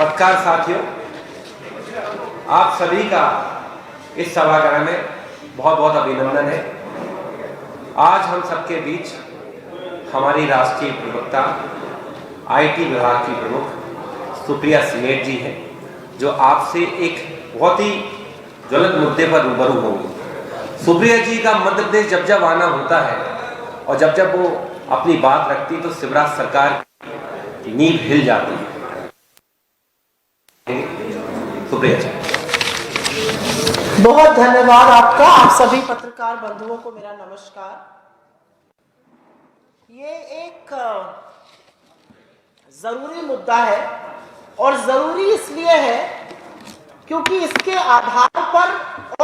पत्रकार साथियों, आप सभी का इस सभागृह में बहुत बहुत अभिनंदन है। आज हम सबके बीच हमारी राष्ट्रीय प्रवक्ता आईटी विभाग की प्रमुख सुप्रिया सिमेट जी हैं, जो आपसे एक बहुत ही ज्वलंत मुद्दे पर रूबरू होंगी। सुप्रिया जी का मध्य प्रदेश जब जब आना होता है और जब जब वो अपनी बात रखती तो शिवराज सरकार की नींव हिल जाती है। सुप्रिया जी, बहुत धन्यवाद आपका। आप सभी पत्रकार बंधुओं को मेरा नमस्कार। ये एक जरूरी मुद्दा है और जरूरी इसलिए है क्योंकि इसके आधार पर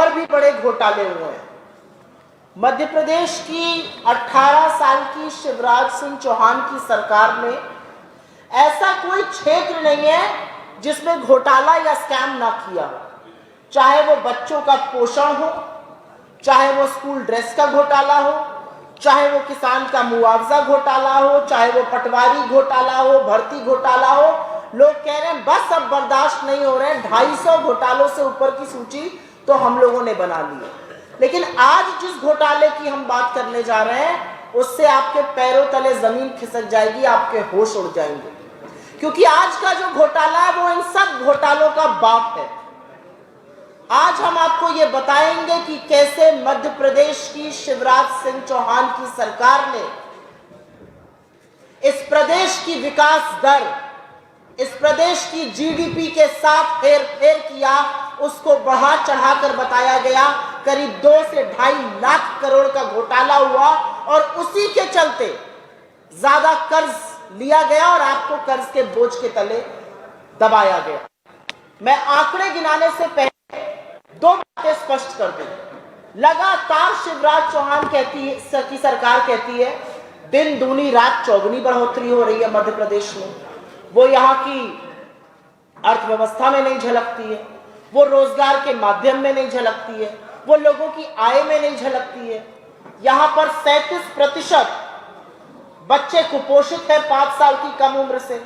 और भी बड़े घोटाले हुए हैं। मध्य प्रदेश की 18 साल की शिवराज सिंह चौहान की सरकार में ऐसा कोई क्षेत्र नहीं है जिसमें घोटाला या स्कैम ना किया हो। चाहे वो बच्चों का पोषण हो, चाहे वो स्कूल ड्रेस का घोटाला हो, चाहे वो किसान का मुआवजा घोटाला हो, चाहे वो पटवारी घोटाला हो, भर्ती घोटाला हो। लोग कह रहे हैं बस अब बर्दाश्त नहीं हो रहे हैं। 250 घोटालों से ऊपर की सूची तो हम लोगों ने बना ली है। लेकिन आज जिस घोटाले की हम बात करने जा रहे हैं उससे आपके पैरों तले जमीन खिसक जाएगी, आपके होश उड़ जाएंगे, क्योंकि आज का जो घोटाला है वो इन सब घोटालों का बाप है। आज हम आपको ये बताएंगे कि कैसे मध्य प्रदेश की शिवराज सिंह चौहान की सरकार ने इस प्रदेश की विकास दर, इस प्रदेश की जीडीपी के साथ हेर फेर किया, उसको बढ़ा चढ़ाकर बताया गया। करीब 2 से 2.5 लाख करोड़ का घोटाला हुआ और उसी के चलते ज्यादा कर्ज लिया गया और आपको कर्ज के बोझ के तले दबाया गया। मैं आंकड़े गिनाने से पहले 2 बातें स्पष्ट कर दूं। लगातार शिवराज चौहान की सरकार कहती है दिन दूनी रात चौगुनी बढ़ोतरी हो रही है मध्य प्रदेश में। वो यहाँ की अर्थव्यवस्था में नहीं झलकती है, वो रोजगार के माध्यम में नहीं झलकती है, वो लोगों की आय में नहीं झलकती है। यहाँ पर 37% बच्चे कुपोषित है 5 साल की कम उम्र से।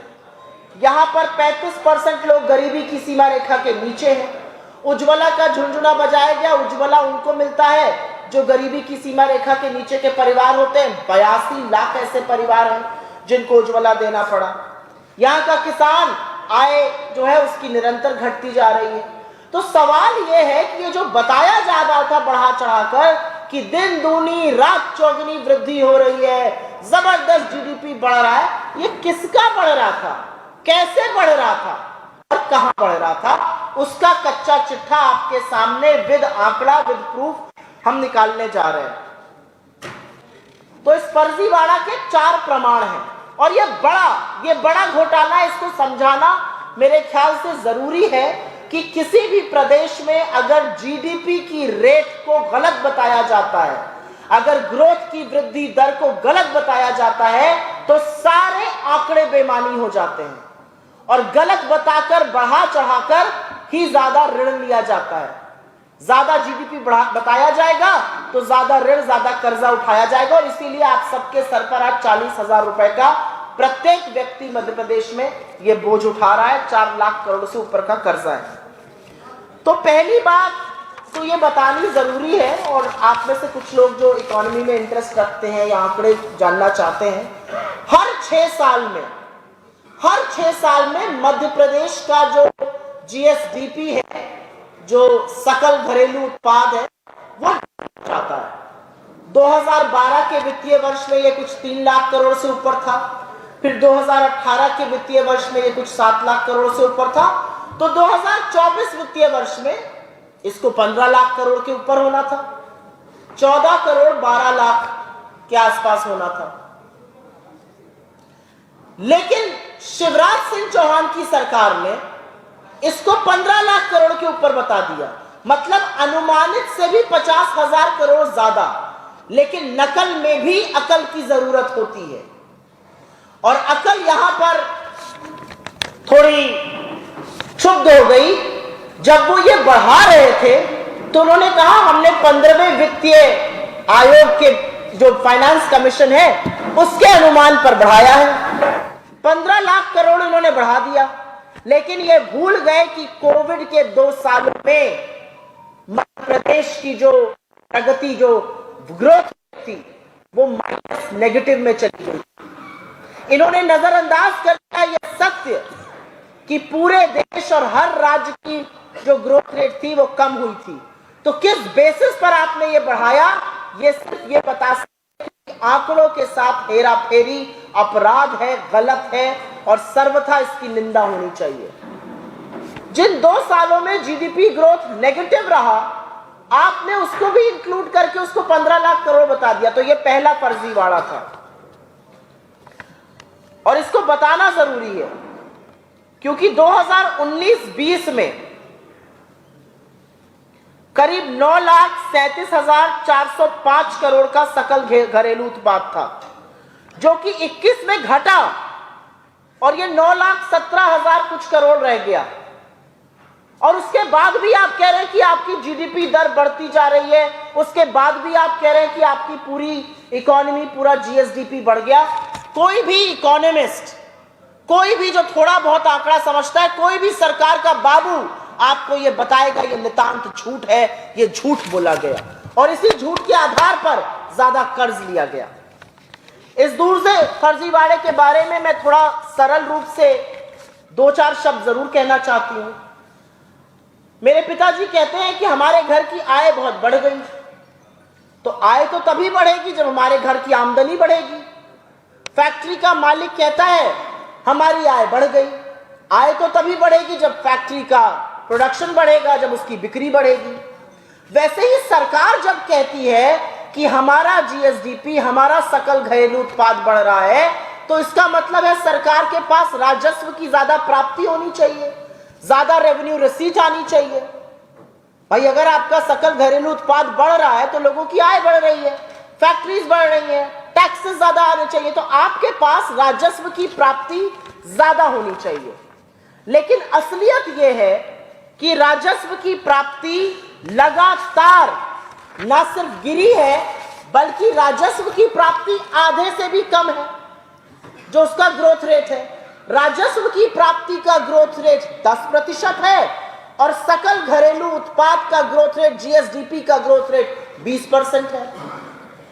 यहाँ पर 35% लोग गरीबी की सीमा रेखा के नीचे हैं। उज्ज्वला का झुंझुना बजाया गया। उज्ज्वला उनको मिलता है जो गरीबी की सीमा रेखा के नीचे के परिवार होते हैं। 82 लाख ऐसे परिवार हैं जिनको उज्ज्वला देना पड़ा। यहाँ का किसान आय जो है उसकी निरंतर घटती जा रही है। तो सवाल यह है कि ये जो बताया जा रहा था बढ़ा चढ़ाकर कि दिन दूनी रात चौगुनी वृद्धि हो रही है, जबरदस्त जीडीपी बढ़ रहा है, ये किसका बढ़ रहा था, कैसे बढ़ रहा था और कहां बढ़ रहा था, उसका कच्चा चिट्ठा आपके सामने विद आंकड़ा, विद प्रूफ हम निकालने जा रहे हैं। तो इस फर्जीवाड़ा के 4 प्रमाण हैं और ये बड़ा घोटाला, इसको समझाना मेरे ख्याल से जरूरी है कि किसी भी प्रदेश में अगर जीडीपी की रेट को गलत बताया जाता है, अगर ग्रोथ की वृद्धि दर को गलत बताया जाता है तो सारे आंकड़े बेमानी हो जाते हैं और गलत बताकर बढ़ा चढ़ाकर ही ज्यादा ऋण लिया जाता है। ज्यादा जीडीपी बताया जाएगा तो ज्यादा ऋण, ज्यादा कर्जा उठाया जाएगा और इसीलिए आप सबके सर पर आज 40,000 रुपए का प्रत्येक व्यक्ति मध्य प्रदेश में ये बोझ उठा रहा है। 4 लाख करोड़ से ऊपर का कर्जा है। तो पहली बात तो ये बतानी जरूरी है, और आप में से कुछ लोग जो इकोनॉमी में इंटरेस्ट रखते हैं या आंकड़े जानना चाहते हैं, हर 6 साल में मध्य प्रदेश का जो जीएसडीपी है, जो सकल घरेलू उत्पाद है, वो जाता है। 2012 के वित्तीय वर्ष में ये कुछ 3 लाख करोड़ से ऊपर था, फिर 2018 के वित्तीय वर्ष में ये कुछ 7 लाख करोड़ से ऊपर था, तो 2024 वित्तीय वर्ष में इसको 15 लाख करोड़ के ऊपर होना था, 14 करोड़ 12 लाख के आसपास होना था। लेकिन शिवराज सिंह चौहान की सरकार ने इसको 15 लाख करोड़ के ऊपर बता दिया, मतलब अनुमानित से भी 50,000 करोड़ ज्यादा। लेकिन नकल में भी अकल की जरूरत होती है और अकल यहां पर थोड़ी क्षुब्ध हो गई। जब वो ये बढ़ा रहे थे तो उन्होंने कहा हमने 15वें वित्तीय आयोग के जो फाइनेंस कमीशन है उसके अनुमान पर बढ़ाया है। 15 लाख करोड़ इन्होंने बढ़ा दिया। लेकिन ये भूल गए कि कोविड के 2 सालों में मध्य प्रदेश की जो प्रगति, जो ग्रोथ थी, वो माइनस नेगेटिव में चली गई। इन्होंने नजरअंदाज कर दिया ये सत्य कि पूरे देश और हर राज्य की जो ग्रोथ रेट थी वो कम हुई थी। तो किस बेसिस पर आपने ये बढ़ाया, ये सिर्फ ये बता सकते कि आंकड़ों के साथ हेरा फेरी अपराध है, गलत है और सर्वथा इसकी निंदा होनी चाहिए। जिन 2 सालों में जीडीपी ग्रोथ नेगेटिव रहा, आपने उसको भी इंक्लूड करके उसको 15 लाख करोड़ बता दिया, तो ये पहला फर्जीवाड़ा था और इसको बताना जरूरी है क्योंकि 2019-20 में करीब 9,37,405 करोड़ का सकल घरेलू उत्पाद था, जो कि 21 में घटा और ये 9,17,000 कुछ करोड़ रह गया। और उसके बाद भी आप कह रहे हैं कि आपकी जीडीपी दर बढ़ती जा रही है, उसके बाद भी आप कह रहे हैं कि आपकी पूरी इकोनॉमी, पूरा जीएसडीपी बढ़ गया। कोई भी इकोनॉमिस्ट, कोई भी जो थोड़ा बहुत आंकड़ा समझता है, कोई भी सरकार का बाबू आपको ये बताएगा ये नितांत झूठ है, ये झूठ बोला गया और इसी झूठ के आधार पर ज्यादा कर्ज लिया गया। इस दूर से फर्जीवाड़े के बारे में मैं थोड़ा सरल रूप से 2-4 शब्द जरूर कहना चाहती हूं। मेरे पिताजी कहते हैं कि हमारे घर की आय बहुत बढ़ गई। तो आय तो तभी बढ़ेगी जब हमारे घर की आमदनी बढ़ेगी। फैक्ट्री का मालिक कहता है हमारी आय बढ़ गई। आय तो तभी बढ़ेगी जब फैक्ट्री का प्रोडक्शन बढ़ेगा, जब उसकी बिक्री बढ़ेगी। वैसे ही सरकार जब कहती है कि हमारा जीएसडीपी, हमारा सकल घरेलू उत्पाद बढ़ रहा है, तो इसका मतलब है सरकार के पास राजस्व की ज्यादा प्राप्ति होनी चाहिए, ज्यादा रेवेन्यू रिसीट आनी चाहिए। भाई अगर आपका सकल घरेलू उत्पाद बढ़ रहा है तो लोगों की आय बढ़ रही है, फैक्ट्रीज बढ़ रही है, टैक्सेस ज्यादा आने चाहिए, तो आपके पास राजस्व की प्राप्ति ज्यादा होनी चाहिए। लेकिन असलियत यह है कि राजस्व की प्राप्ति लगातार न सिर्फ गिरी है, बल्कि राजस्व की प्राप्ति आधे से भी कम है जो उसका ग्रोथ रेट है। राजस्व की प्राप्ति का ग्रोथ रेट 10% है और सकल घरेलू उत्पाद का ग्रोथ रेट, जीएसडीपी का ग्रोथ रेट 20% है।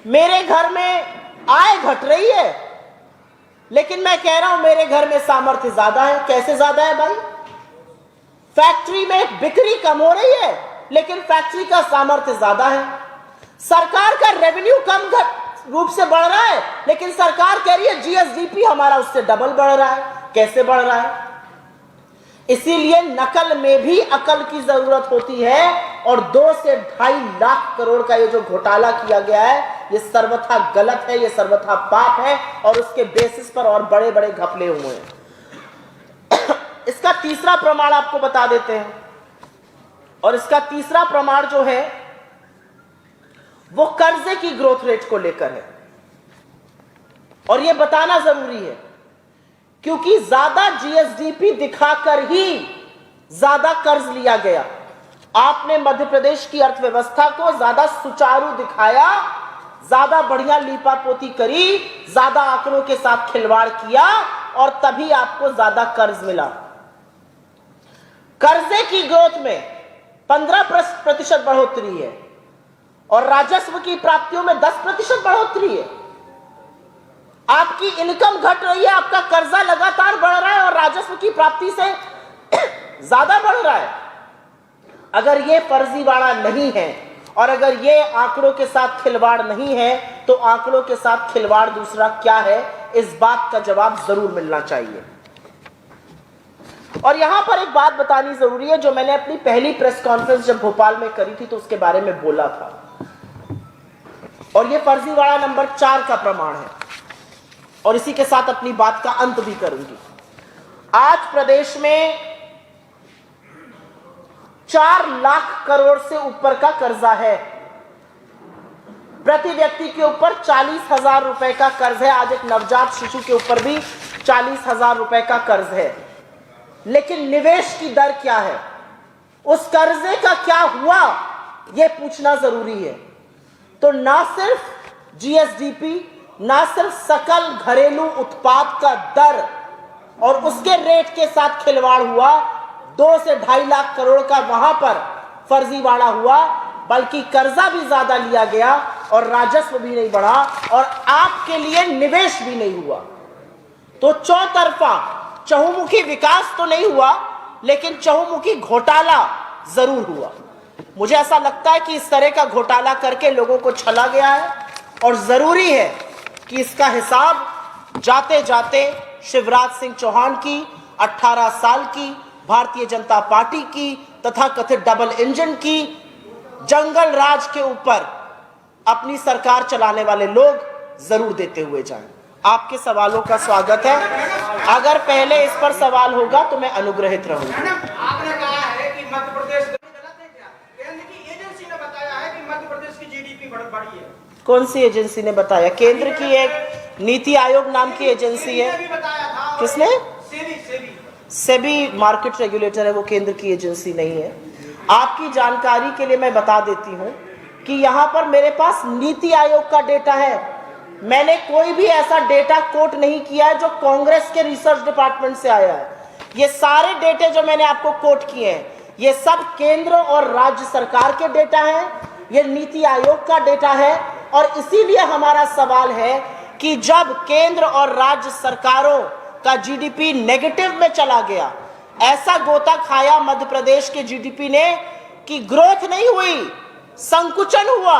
मेरे घर में आय घट रही है, लेकिन मैं कह रहा हूं मेरे घर में सामर्थ्य ज्यादा है। कैसे ज्यादा है भाई? फैक्ट्री में बिक्री कम हो रही है, लेकिन फैक्ट्री का सामर्थ्य ज्यादा है। सरकार का रेवेन्यू कम रूप से बढ़ रहा है, लेकिन सरकार कह रही है जीएसडीपी हमारा उससे डबल बढ़ रहा है। कैसे बढ़ रहा है? इसीलिए नकल में भी अकल की जरूरत होती है और 2 से 2.5 लाख करोड़ का ये जो घोटाला किया गया है, ये सर्वथा गलत है, ये सर्वथा पाप है और उसके बेसिस पर और बड़े बड़े घपले हुए हैं। इसका तीसरा प्रमाण आपको बता देते हैं, और इसका तीसरा प्रमाण जो है वो कर्जे की ग्रोथ रेट को लेकर है। और ये बताना जरूरी है क्योंकि ज्यादा जीएसडीपी दिखाकर ही ज्यादा कर्ज लिया गया। आपने मध्य प्रदेश की अर्थव्यवस्था को ज्यादा सुचारू दिखाया, ज्यादा बढ़िया लीपापोती करी, ज्यादा आंकड़ों के साथ खिलवाड़ किया और तभी आपको ज्यादा कर्ज मिला। कर्जे की ग्रोथ में 15% बढ़ोतरी है और राजस्व की प्राप्तियों में 10% बढ़ोतरी है। आपकी इनकम घट रही है, आपका कर्जा लगातार बढ़ रहा है और राजस्व की प्राप्ति से ज्यादा बढ़ रहा है। अगर ये फर्जीवाड़ा नहीं है और अगर ये आंकड़ों के साथ खिलवाड़ नहीं है, तो आंकड़ों के साथ खिलवाड़ दूसरा क्या है, इस बात का जवाब जरूर मिलना चाहिए। और यहां पर एक बात बतानी जरूरी है जो मैंने अपनी पहली प्रेस कॉन्फ्रेंस जब भोपाल में करी थी तो उसके बारे में बोला था, और ये फर्जीवाड़ा नंबर 4 का प्रमाण है और इसी के साथ अपनी बात का अंत भी करूंगी। आज प्रदेश में 4 लाख करोड़ से ऊपर का कर्जा है। प्रति व्यक्ति के ऊपर 40,000 रुपए का कर्ज है। आज एक नवजात शिशु के ऊपर भी 40,000 रुपए का कर्ज है। लेकिन निवेश की दर क्या है, उस कर्जे का क्या हुआ, यह पूछना जरूरी है। तो ना सिर्फ जीएसडीपी, ना सिर्फ सकल घरेलू उत्पाद का दर और उसके रेट के साथ खिलवाड़ हुआ। 2 से 2.5 लाख करोड़ का वहां पर फर्जीवाड़ा हुआ, बल्कि कर्जा भी ज्यादा लिया गया और राजस्व भी नहीं बढ़ा और आपके लिए निवेश भी नहीं हुआ। तो चौतरफा चहुमुखी विकास तो नहीं हुआ, लेकिन चहुमुखी घोटाला जरूर हुआ। मुझे ऐसा लगता है कि इस तरह का घोटाला करके लोगों को छला गया है और जरूरी है कि इसका हिसाब जाते जाते शिवराज सिंह चौहान की 18 साल की भारतीय जनता पार्टी की तथा कथित डबल इंजन की जंगल राज के ऊपर अपनी सरकार चलाने वाले लोग जरूर देते हुए जाएं। आपके सवालों का स्वागत है। अगर पहले इस पर सवाल होगा तो मैं अनुग्रहित रहूंगा। आपने कहा है कि मध्य प्रदेश गलत है क्या? केंद्र की एजेंसी ने बताया है कि मध्य प्रदेश की जीडीपी बढ़ी है। कौन सी एजेंसी ने बताया? केंद्र की एक नीति आयोग नाम की एजेंसी है। भी बताया था। किसने? सेबी मार्केट रेगुलेटर है, वो केंद्र की एजेंसी नहीं है। आपकी जानकारी के लिए मैं बता देती हूं कि यहां पर मेरे पास नीति आयोग का डेटा है। मैंने कोई भी ऐसा डेटा कोट नहीं किया है जो कांग्रेस के रिसर्च डिपार्टमेंट से आया है। ये सारे डेटे जो मैंने आपको कोट किए हैं, ये सब केंद्र और राज्य सरकार के डेटा हैं, ये नीति आयोग का डेटा है। और इसीलिए हमारा सवाल है कि जब केंद्र और राज्य सरकारों का जीडीपी नेगेटिव में चला गया, ऐसा गोता खाया मध्य प्रदेश के जीडीपी ने कि ग्रोथ नहीं हुई, संकुचन हुआ,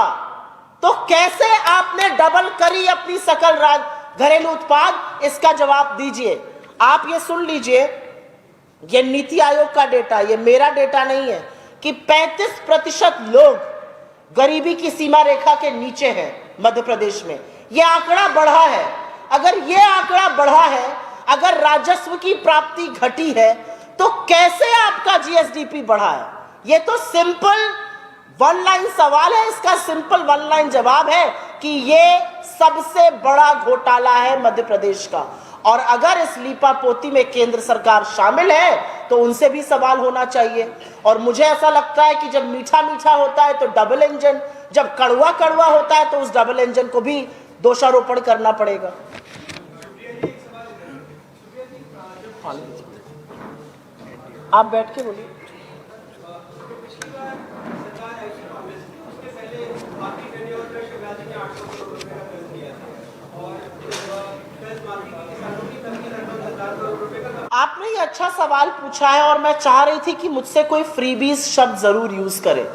तो कैसे आपने डबल करी अपनी सकल घरेलू उत्पाद? इसका जवाब दीजिए। आप ये सुन लीजिए, ये नीति आयोग का डेटा, ये मेरा डेटा नहीं है, कि 35% लोग गरीबी की सीमा रेखा के नीचे हैं मध्य प्रदेश में। यह आंकड़ा बढ़ा है। अगर यह आंकड़ा बढ़ा है, अगर राजस्व की प्राप्ति घटी है, तो कैसे आपका जीएसडीपी बढ़ा है? यह तो सिंपल वन लाइन सवाल है। इसका सिंपल वन लाइन जवाब है कि यह सबसे बड़ा घोटाला है मध्य प्रदेश का। और अगर इस लीपापोती में केंद्र सरकार शामिल है तो उनसे भी सवाल होना चाहिए। और मुझे ऐसा लगता है कि जब मीठा मीठा होता है तो डबल इंजन, जब कड़वा कड़वा होता है तो उस डबल इंजन को भी दोषारोपण करना पड़ेगा। आप बैठ के बोलिए। आपने ये अच्छा सवाल पूछा है और मैं चाह रही थी कि मुझसे कोई फ्रीबीज शब्द जरूर यूज करे।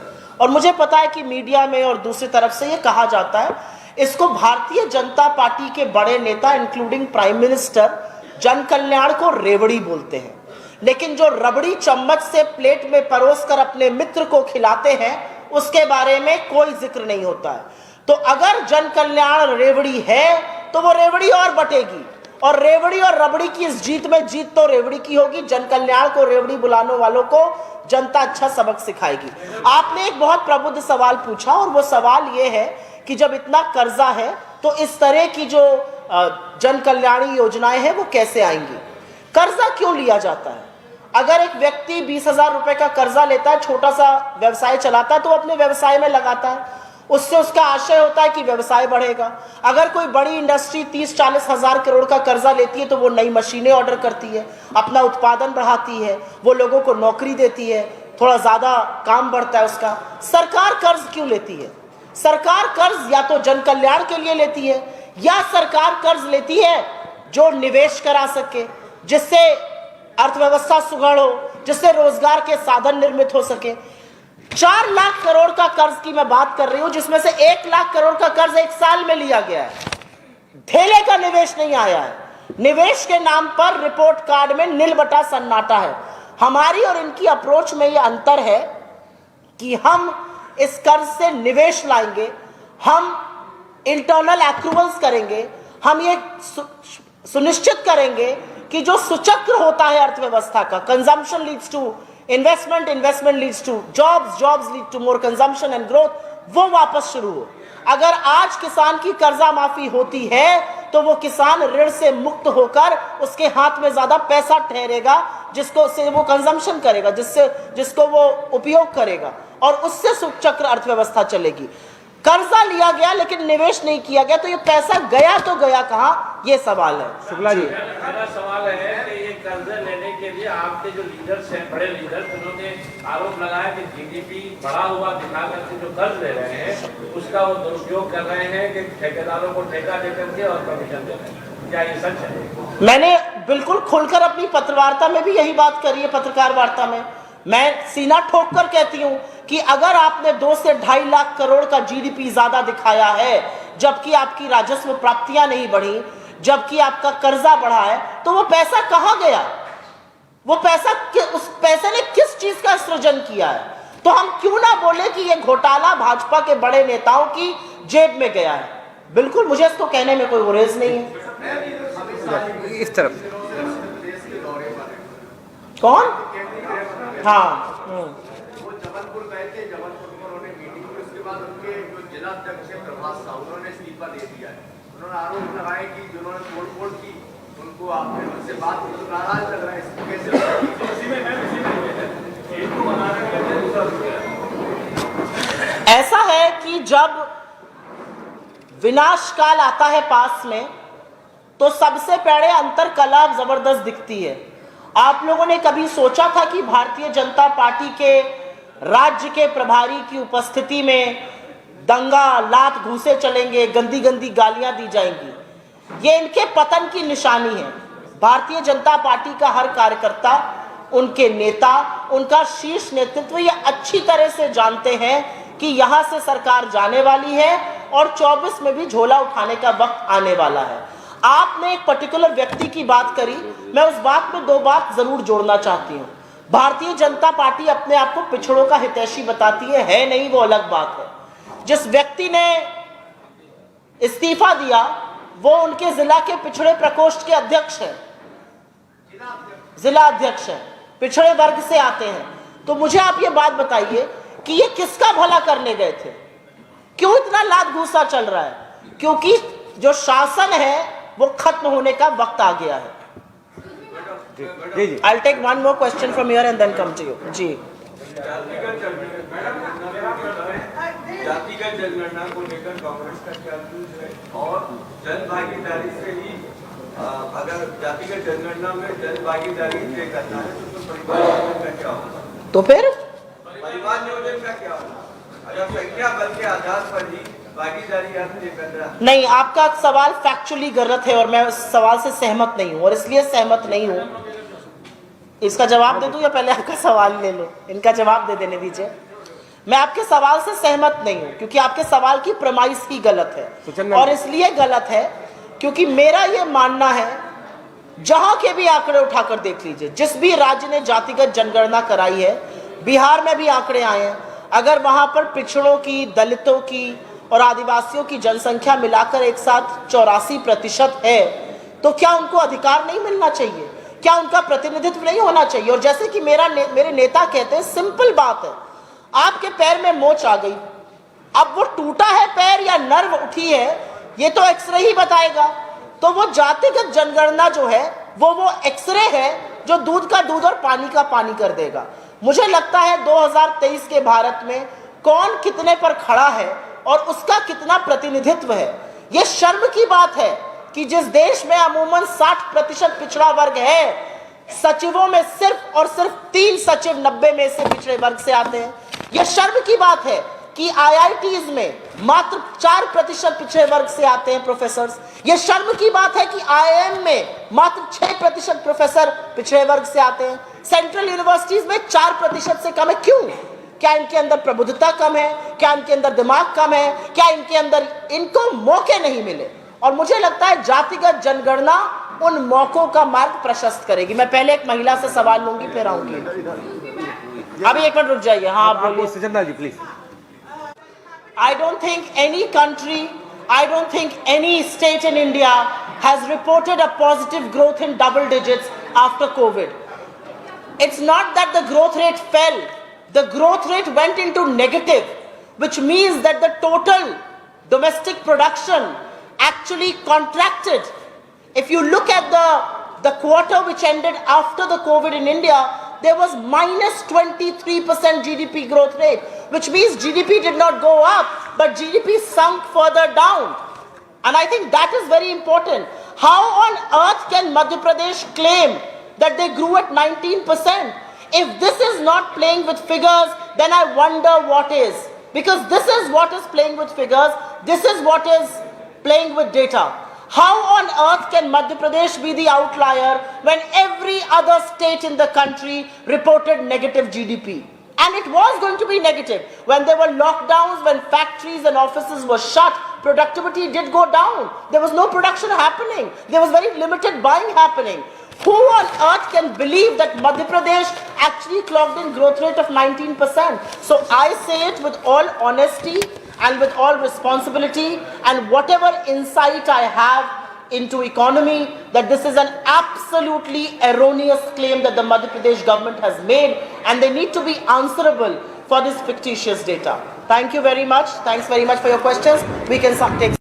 और मुझे पता है कि मीडिया में और दूसरी तरफ से ये कहा जाता है, इसको भारतीय जनता पार्टी के बड़े नेता इंक्लूडिंग प्राइम मिनिस्टर जन कल्याण को रेवड़ी बोलते हैं, लेकिन जो रबड़ी चम्मच से प्लेट में परोस कर अपने मित्र को खिलाते हैं उसके बारे में कोई जिक्र नहीं होता है। तो अगर जन कल्याण रेवड़ी है तो वो रेवड़ी और बटेगी, और रेवड़ी और रबड़ी की इस जीत में जीत तो रेवड़ी की होगी। जन कल्याण को रेवड़ी बुलाने वालों को जनता अच्छा सबक सिखाएगी। आपने एक बहुत प्रबुद्ध सवाल पूछा और वो सवाल ये है कि जब इतना कर्जा है तो इस तरह की जो जन कल्याणी योजनाएं हैं वो कैसे आएंगी? कर्जा क्यों लिया जाता है? अगर एक व्यक्ति 20,000 रुपए का कर्जा लेता है, छोटा सा व्यवसाय चलाता है, तो अपने व्यवसाय में लगाता है, उससे उसका आशय होता है कि व्यवसाय बढ़ेगा। अगर कोई बड़ी इंडस्ट्री 30-40 हजार करोड़ का कर्जा लेती है तो वो नई मशीनें ऑर्डर करती है, अपना उत्पादन बढ़ाती है, वो लोगों को नौकरी देती है, थोड़ा ज्यादा काम बढ़ता है उसका। सरकार कर्ज क्यों लेती है? सरकार कर्ज या तो जन कल्याण के लिए लेती है या सरकार कर्ज लेती है जो निवेश करा सके, जिससे अर्थव्यवस्था सुगढ़ हो, जिससे रोजगार के साधन निर्मित हो सके। 4 लाख करोड़ का कर्ज की मैं बात कर रही हूं, जिसमें से 1 लाख करोड़ का कर्ज 1 साल में लिया गया है। ढेले का निवेश नहीं आया है। निवेश के नाम पर रिपोर्ट कार्ड में नील बटा सन्नाटा है। हमारी और इनकी अप्रोच में यह अंतर है कि हम इस कर्ज से निवेश लाएंगे, हम इंटरनल एक्रूवल्स करेंगे, हम ये सुनिश्चित करेंगे कि जो सुचक्र होता है अर्थव्यवस्था का, consumption leads to investment, investment leads to jobs, jobs lead to more consumption and growth, वो वापस शुरू हो। अगर आज किसान की कर्जा माफी होती है तो वो किसान ऋण से मुक्त होकर उसके हाथ में ज्यादा पैसा ठहरेगा, जिसको से वो कंजम्पशन करेगा, जिसको वो उपयोग करेगा, और उससे सुचक्र अर्थव्यवस्था चलेगी। कर्जा लिया गया लेकिन निवेश नहीं किया गया, तो ये पैसा गया तो गया कहां, ये सवाल है। शुक्ला जी, मेरा सवाल है कि ये कर्ज लेने के लिए आपके जो लीडर्स हैं, बड़े लीडर्स, उन्होंने आरोप लगाया कि जीडीपी बढ़ा हुआ दिखा करके जो कर्ज ले रहे हैं उसका वो दुरुपयोग कर रहे हैं कि ठेकेदारों को ठेका दे करके और कमीशन दे रहे हैं। क्या ये सच है? मैंने बिल्कुल खुलकर अपनी पत्रवार्ता में भी यही बात करी है। पत्रकार वार्ता में मैं सीना ठोक कर कहती हूं कि अगर आपने 2 से 2.5 लाख करोड़ का जीडीपी ज्यादा दिखाया है, जबकि आपकी राजस्व प्राप्तियां नहीं बढ़ी, जबकि आपका कर्जा बढ़ा है, तो वो पैसा कहां गया? वो पैसा उस पैसे ने किस चीज का सृजन किया है? तो हम क्यों ना बोले कि ये घोटाला भाजपा के बड़े नेताओं की जेब में गया है। बिल्कुल, मुझे इसको कहने में कोई गुरेज नहीं है। इस तरफ कौन? हाँ, वो जबलपुर गए थे, जबलपुर में उन्होंने मीटिंग की, उसके बाद उनके जो जिला अध्यक्ष है प्रभात साहू, उन्होंने इस्तीफा दे दिया है। उन्होंने आरोप लगाया कि जिन्होंने तोड़फोड़ की उनको आपने उनसे बात की तो नाराज लग रहा है। ऐसा है कि जब विनाश काल आता है पास में, तो सबसे पहले अंतर कला जबरदस्त दिखती है। आप लोगों ने कभी सोचा था कि भारतीय जनता पार्टी के राज्य के प्रभारी की उपस्थिति में दंगा, लात, घूसे चलेंगे, गंदी गंदी गालियां दी जाएंगी? ये इनके पतन की निशानी है। भारतीय जनता पार्टी का हर कार्यकर्ता, उनके नेता, उनका शीर्ष नेतृत्व ये अच्छी तरह से जानते हैं कि यहां से सरकार जाने वाली है और 24 में भी झोला उठाने का वक्त आने वाला है। आपने एक पर्टिकुलर व्यक्ति की बात करी, मैं उस बात में 2 बात जरूर जोड़ना चाहती हूं। भारतीय जनता पार्टी अपने आप को पिछड़ों का हितैषी बताती है नहीं, वो अलग बात है। जिस व्यक्ति ने इस्तीफा दिया वो उनके जिला के पिछड़े प्रकोष्ठ के अध्यक्ष हैं, जिला अध्यक्ष हैं, पिछड़े वर्ग से आते हैं। तो मुझे आप ये बात बताइए कि ये किसका भला करने गए थे? क्यों इतना लात घूसा चल रहा है? क्योंकि जो शासन है वो खत्म होने का वक्त आ गया है। I'll take one more question from here and then come to you. जी, जातिगत जनगणना को लेकर कांग्रेस का क्या व्यूज है? और जन भागीदारी से ही अगर जातिगत जनगणना में जन भागीदारी तय करना है तो परिवार नियोजन का क्या होगा? तो फिर परिवार नियोजन का क्या होगा? अगर संख्या बल के आधार पर ही भागीदारी तय कर रहा है। नहीं, आपका सवाल फैक्चुअली गलत है और मैं उस सवाल से सहमत नहीं हूं। और इसलिए सहमत नहीं हूं, इसका जवाब दे दूं या पहले आपका सवाल ले लो? इनका जवाब दे देने दीजिए। मैं आपके सवाल से सहमत नहीं हूं क्योंकि आपके सवाल की प्रमाइस ही गलत है। और इसलिए गलत है क्योंकि मेरा यह मानना है, जहां के भी आंकड़े उठाकर देख लीजिए, जिस भी राज्य ने जातिगत जनगणना कराई है, बिहार में भी आंकड़े आए हैं, अगर वहां पर पिछड़ों की, दलितों की और आदिवासियों की जनसंख्या मिलाकर एक साथ 84% है, तो क्या उनको अधिकार नहीं मिलना चाहिए? क्या उनका प्रतिनिधित्व नहीं होना चाहिए? और जैसे कि मेरे नेता कहते हैं, सिंपल बात है, आपके पैर में मोच आ गई, अब वो टूटा है पैर या नर्व उठी है ये तो एक्सरे ही बताएगा। तो वो जातिगत जनगणना जो है वो एक्सरे है जो दूध का दूध और पानी का पानी कर देगा। मुझे लगता है 2023 के भारत में कौन कितने पर खड़ा है और उसका कितना प्रतिनिधित्व है। यह शर्म की बात है कि जिस देश में अमूमन 60% पिछड़ा वर्ग है, सचिवों में सिर्फ और सिर्फ 3 सचिव 90 में से पिछड़े वर्ग से आते हैं। यह शर्म की बात है कि IITs में मात्र 4% पिछड़े वर्ग से आते हैं प्रोफेसर्स। यह शर्म की बात है कि IIM में मात्र 6% प्रोफेसर पिछड़े वर्ग से आते हैं। सेंट्रल यूनिवर्सिटीज में 4% से कम है। क्यों? क्या इनके अंदर प्रबुद्धता कम है? क्या इनके अंदर दिमाग कम है? क्या इनके अंदर इनको मौके नहीं मिले? और मुझे लगता है जातिगत जनगणना उन मौकों का मार्ग प्रशस्त करेगी। मैं पहले एक महिला से सवाल लूंगी, फिर आऊंगी। अभी एक मिनट रुक जाइए। हाँ, आप बोलिए। सुचंदा जी please. I don't think any country, I don't think any state in India has reported a positive growth in double digits after COVID. It's not that the growth rate fell, the growth rate went into negative, which means that the total domestic production actually contracted. If you look at the quarter which ended after the COVID in India, there was minus 23% GDP growth rate, which means GDP did not go up, but GDP sunk further down. And I think that is very important. How on earth can Madhya Pradesh claim that they grew at 19%. If this is not playing with figures, then I wonder what is. Because this is what is playing with figures, this is what is playing with data. How on earth can Madhya Pradesh be the outlier when every other state in the country reported negative GDP? And it was going to be negative. When there were lockdowns, when factories and offices were shut, productivity did go down. There was no production happening. There was very limited buying happening. Who on earth can believe that Madhya Pradesh actually clocked in growth rate of 19%? So I say it with all honesty and with all responsibility and whatever insight I have into economy, that this is an absolutely erroneous claim that the Madhya Pradesh government has made, and they need to be answerable for this fictitious data. Thank you very much. Thanks very much for your questions. We can take